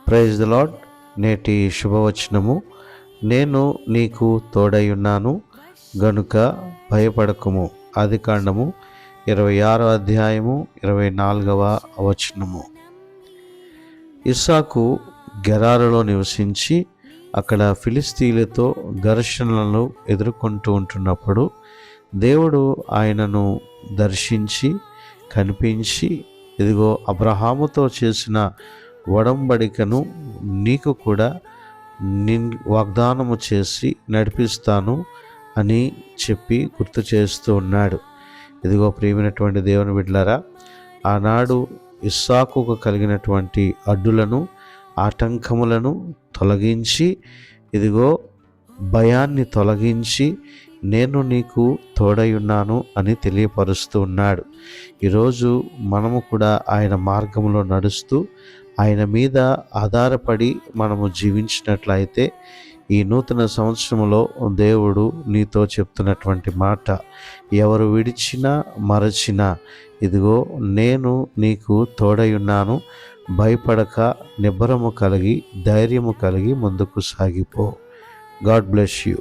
Praise the lord. నేటి శుభవచనము, నేను నీకు తోడయున్నాను గనుక భయపడకుము. ఆదికాండము 26వ అధ్యాయము 24వ వచనము. ఇస్సాకు గెరారులో నివసించి అక్కడ ఫిలిస్తీయులతో ఘర్షణలను ఎదుర్కొంటూ ఉంటున్నప్పుడు దేవుడు ఆయనను దర్శించి కనిపించి, ఇదిగో అబ్రహాముతో చేసిన ఒడంబడికను నీకు కూడా వాగ్దానము చేసి నడిపిస్తాను అని చెప్పి గుర్తు చేస్తూ ఉన్నాడు. ఇదిగో ప్రియమైనటువంటి దేవుని బిడ్డలారా, ఆనాడు ఇస్సాకుకు కలిగినటువంటి అడ్డులను, ఆటంకములను తొలగించి, ఇదిగో భయాన్ని తొలగించి నేను నీకు తోడయున్నాను అని తెలియపరుస్తూ ఉన్నాడు. ఈరోజు మనము కూడా ఆయన మార్గంలో నడుస్తూ ఆయన మీద ఆధారపడి మనము జీవించినట్లయితే ఈ నూతన సంవత్సరంలో దేవుడు నీతో చెప్తున్నటువంటి మాట, ఎవరు విడిచినా మరచినా ఇదిగో నేను నీకు తోడయున్నాను, భయపడక నిబ్బరము కలిగి ధైర్యము కలిగి ముందుకు సాగిపో. God bless you.